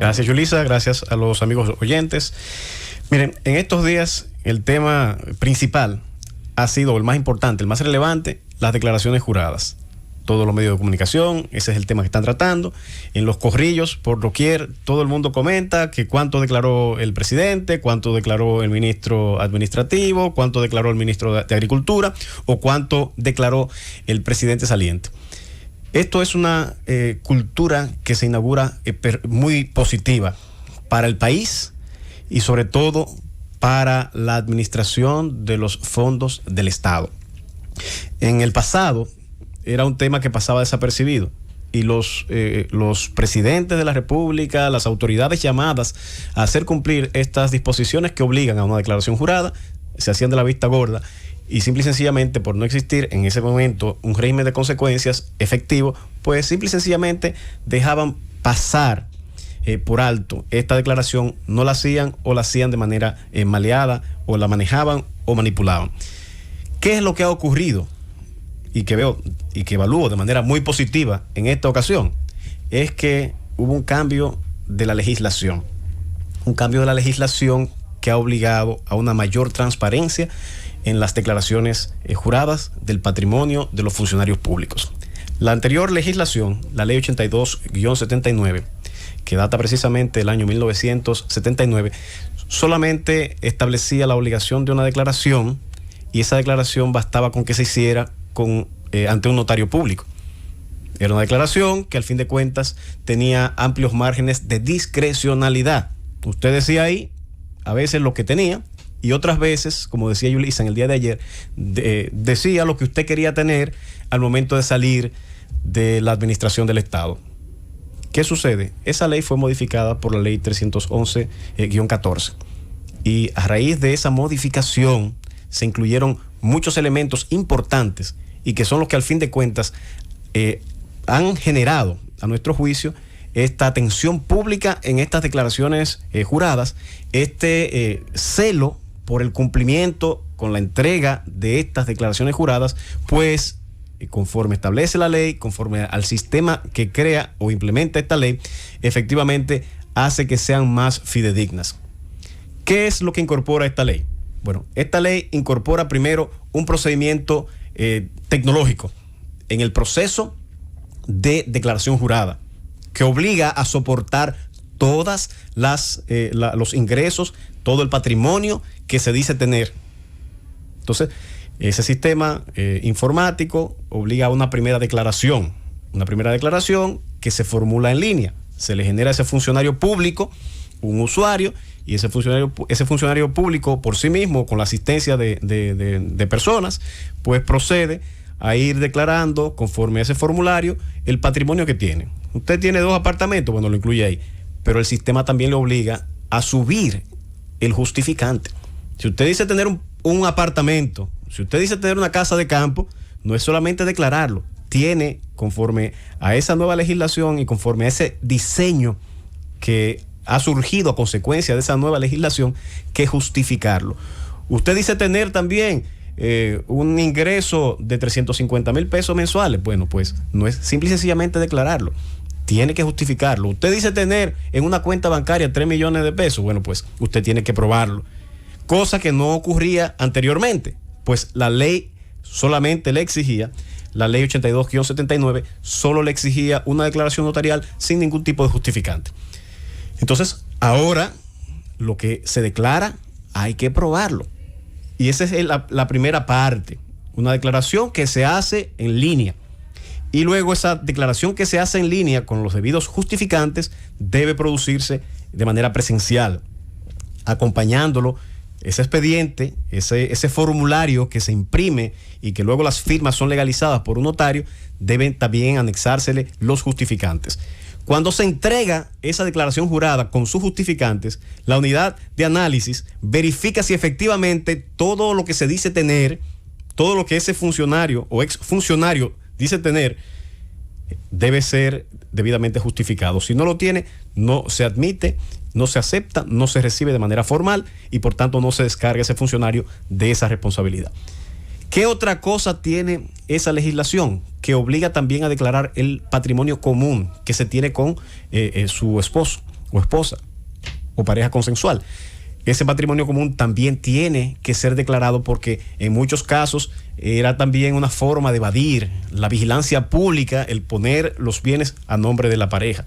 Gracias, Yulisa. Gracias a los amigos oyentes. Miren, en estos días el tema principal ha sido el más importante, el más relevante, las declaraciones juradas. Todos los medios de comunicación, ese es el tema que están tratando. En los corrillos, por doquier, todo el mundo comenta que cuánto declaró el presidente, cuánto declaró el ministro administrativo, cuánto declaró el ministro de Agricultura o cuánto declaró el presidente saliente. Esto es una cultura que se inaugura muy positiva para el país y sobre todo para la administración de los fondos del Estado. En el pasado era un tema que pasaba desapercibido y los presidentes de la República, las autoridades llamadas a hacer cumplir estas disposiciones que obligan a una declaración jurada, se hacían de la vista gorda y simple y sencillamente por no existir en ese momento un régimen de consecuencias efectivo, pues simple y sencillamente dejaban pasar por alto esta declaración, no la hacían o la hacían de manera maleada o la manejaban o manipulaban. ¿Qué es lo que ha ocurrido? Y que veo y que evalúo de manera muy positiva en esta ocasión, es que hubo un cambio de la legislación. Un cambio de la legislación que ha obligado a una mayor transparencia en las declaraciones juradas del patrimonio de los funcionarios públicos. La anterior legislación, la ley 82-79, que data precisamente del año 1979, solamente establecía la obligación de una declaración y esa declaración bastaba con que se hiciera ante un notario público. Era una declaración que al fin de cuentas tenía amplios márgenes de discrecionalidad. Usted decía ahí a veces lo que tenía y otras veces, como decía Yulisa en el día de ayer, decía lo que usted quería tener al momento de salir de la administración del Estado. ¿Qué sucede? Esa ley fue modificada por la ley 311-14 y a raíz de esa modificación se incluyeron muchos elementos importantes y que son los que al fin de cuentas han generado, a nuestro juicio, esta atención pública en estas declaraciones juradas, este celo por el cumplimiento con la entrega de estas declaraciones juradas, pues conforme establece la ley, conforme al sistema que crea o implementa esta ley, efectivamente hace que sean más fidedignas. ¿Qué es lo que incorpora esta ley? Bueno, esta ley incorpora primero un procedimiento tecnológico en el proceso de declaración jurada que obliga a soportar todas los ingresos, todo el patrimonio que se dice tener. Entonces, ese sistema informático obliga a una primera declaración que se formula en línea. Se le genera a ese funcionario público un usuario y ese funcionario público por sí mismo, con la asistencia de personas, pues procede a ir declarando conforme a ese formulario el patrimonio que tiene. Usted tiene 2 apartamentos, bueno, lo incluye ahí, pero el sistema también le obliga a subir el justificante. Si usted dice tener un apartamento, si usted dice tener una casa de campo, no es solamente declararlo, tiene, conforme a esa nueva legislación y conforme a ese diseño que ha surgido a consecuencia de esa nueva legislación, que justificarlo. Usted dice tener también un ingreso de 350,000 pesos mensuales. Bueno, pues no es simple y sencillamente declararlo, tiene que justificarlo. Usted dice tener en una cuenta bancaria 3 millones de pesos. Bueno, pues usted tiene que probarlo, cosa que no ocurría anteriormente, pues la ley solamente le exigía, la ley 82-79 solo le exigía una declaración notarial sin ningún tipo de justificante. Entonces, ahora lo que se declara hay que probarlo. Y esa es la primera parte, una declaración que se hace en línea. Y luego esa declaración que se hace en línea con los debidos justificantes debe producirse de manera presencial, acompañándolo ese expediente, ese formulario que se imprime y que luego las firmas son legalizadas por un notario, deben también anexársele los justificantes. Cuando se entrega esa declaración jurada con sus justificantes, la unidad de análisis verifica si efectivamente todo lo que se dice tener, todo lo que ese funcionario o exfuncionario dice tener, debe ser debidamente justificado. Si no lo tiene, no se admite, no se acepta, no se recibe de manera formal y por tanto no se descarga ese funcionario de esa responsabilidad. ¿Qué otra cosa tiene esa legislación? Que obliga también a declarar el patrimonio común que se tiene con su esposo o esposa o pareja consensual. Ese patrimonio común también tiene que ser declarado porque en muchos casos era también una forma de evadir la vigilancia pública, el poner los bienes a nombre de la pareja.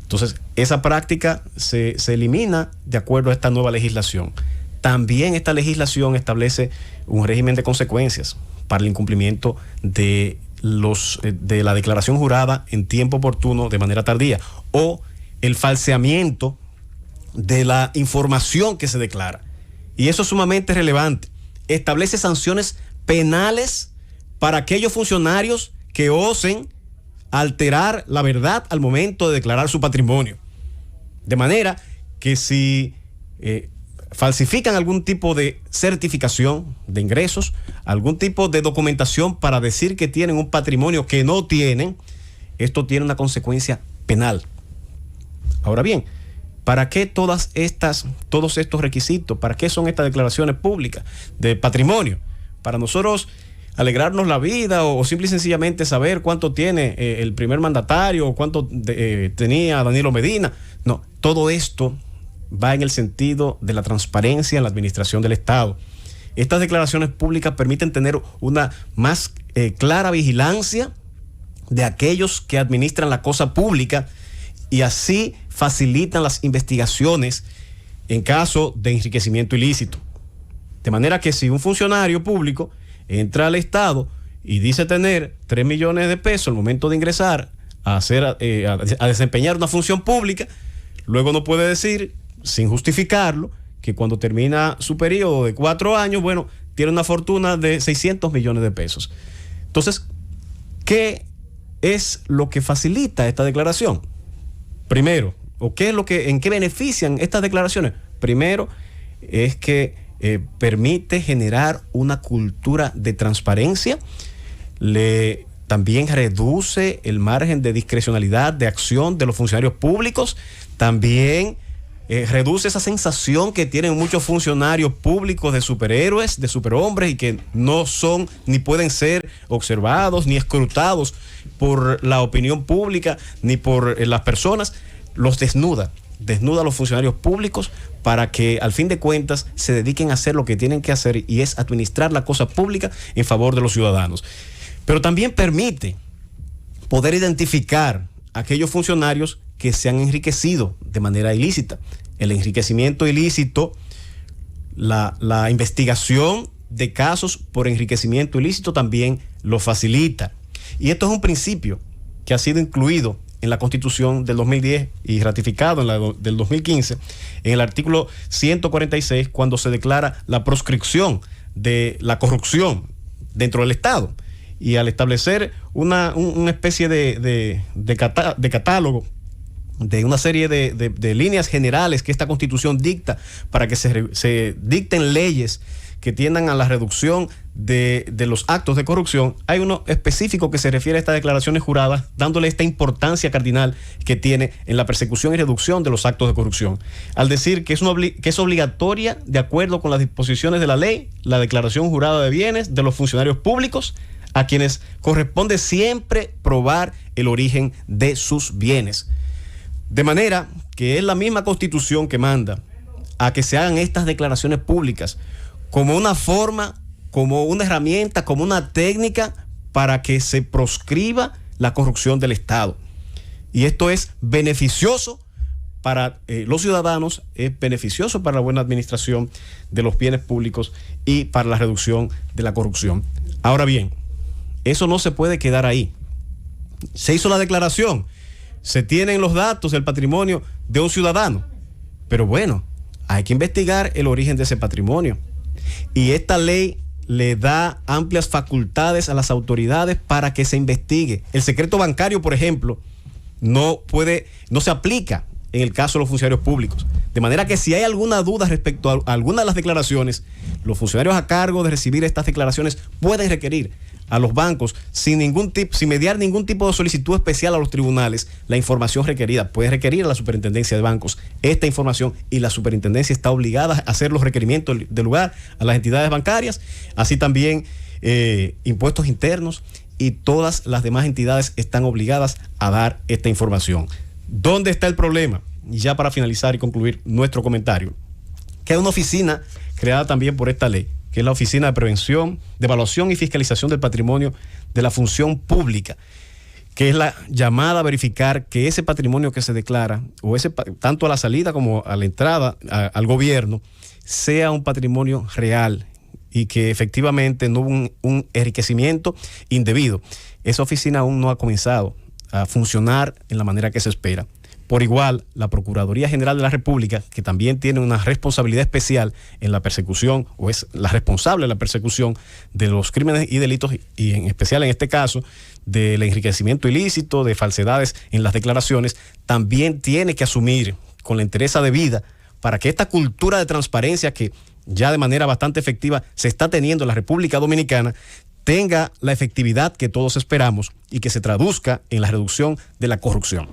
Entonces, esa práctica se elimina de acuerdo a esta nueva legislación. También esta legislación establece un régimen de consecuencias para el incumplimiento de la declaración jurada en tiempo oportuno de manera tardía o el falseamiento de la información que se declara. Y eso es sumamente relevante. Establece sanciones penales para aquellos funcionarios que osen alterar la verdad al momento de declarar su patrimonio. De manera que si falsifican algún tipo de certificación de ingresos, algún tipo de documentación para decir que tienen un patrimonio que no tienen, esto tiene una consecuencia penal. Ahora bien, ¿para qué todos estos requisitos? ¿Para qué son estas declaraciones públicas de patrimonio? Para nosotros alegrarnos la vida o simple y sencillamente saber cuánto tiene el primer mandatario o cuánto tenía Danilo Medina. No, todo esto va en el sentido de la transparencia en la administración del Estado. Estas declaraciones públicas permiten tener una más clara vigilancia de aquellos que administran la cosa pública y así facilitan las investigaciones en caso de enriquecimiento ilícito. De manera que si un funcionario público entra al Estado y dice tener 3 millones de pesos al momento de ingresar a desempeñar una función pública, luego no puede decir, sin justificarlo, que cuando termina su periodo de 4 años, bueno, tiene una fortuna de 600 millones de pesos. Entonces, ¿qué es lo que facilita esta declaración? Primero, ¿en qué benefician estas declaraciones? Primero, es que permite generar una cultura de transparencia, también reduce el margen de discrecionalidad de acción de los funcionarios públicos, también reduce esa sensación que tienen muchos funcionarios públicos de superhéroes, de superhombres y que no son ni pueden ser observados ni escrutados por la opinión pública ni por las personas. Los desnuda a los funcionarios públicos para que al fin de cuentas se dediquen a hacer lo que tienen que hacer y es administrar la cosa pública en favor de los ciudadanos. Pero también permite poder identificar a aquellos funcionarios que se han enriquecido de manera ilícita. El enriquecimiento ilícito, la investigación de casos por enriquecimiento ilícito también lo facilita. Y esto es un principio que ha sido incluido en la Constitución del 2010 y ratificado en la del 2015, en el artículo 146, cuando se declara la proscripción de la corrupción dentro del Estado. Y al establecer una especie de catálogo, de una serie de líneas generales que esta Constitución dicta para que se dicten leyes que tiendan a la reducción de los actos de corrupción, hay uno específico que se refiere a estas declaraciones juradas, dándole esta importancia cardinal que tiene en la persecución y reducción de los actos de corrupción. Al decir que es obligatoria, de acuerdo con las disposiciones de la ley, la declaración jurada de bienes de los funcionarios públicos, a quienes corresponde siempre probar el origen de sus bienes. De manera que es la misma Constitución que manda a que se hagan estas declaraciones públicas como una forma, como una herramienta, como una técnica para que se proscriba la corrupción del Estado. Y esto es beneficioso para los ciudadanos, es beneficioso para la buena administración de los bienes públicos y para la reducción de la corrupción. Ahora bien, eso no se puede quedar ahí. Se hizo la declaración, se tienen los datos del patrimonio de un ciudadano, pero bueno, hay que investigar el origen de ese patrimonio. Y esta ley le da amplias facultades a las autoridades para que se investigue. El secreto bancario, por ejemplo, no se aplica en el caso de los funcionarios públicos. De manera que si hay alguna duda respecto a alguna de las declaraciones, los funcionarios a cargo de recibir estas declaraciones pueden requerir a los bancos sin mediar ningún tipo de solicitud especial a los tribunales la información requerida. Puede requerir a la superintendencia de bancos esta información y la superintendencia está obligada a hacer los requerimientos de lugar a las entidades bancarias, así también impuestos internos y todas las demás entidades están obligadas a dar esta información. ¿Dónde está el problema? y ya para finalizar y concluir nuestro comentario, que hay una oficina creada también por esta ley, que es la Oficina de Prevención, de Evaluación y Fiscalización del Patrimonio de la Función Pública, que es la llamada a verificar que ese patrimonio que se declara, o ese tanto a la salida como a la entrada al gobierno, sea un patrimonio real y que efectivamente no hubo un enriquecimiento indebido. Esa oficina aún no ha comenzado a funcionar en la manera que se espera. Por igual, la Procuraduría General de la República, que también tiene una responsabilidad especial en la persecución, o es la responsable de la persecución de los crímenes y delitos, y en especial en este caso, del enriquecimiento ilícito, de falsedades en las declaraciones, también tiene que asumir con la entereza debida para que esta cultura de transparencia que ya de manera bastante efectiva se está teniendo en la República Dominicana, tenga la efectividad que todos esperamos y que se traduzca en la reducción de la corrupción.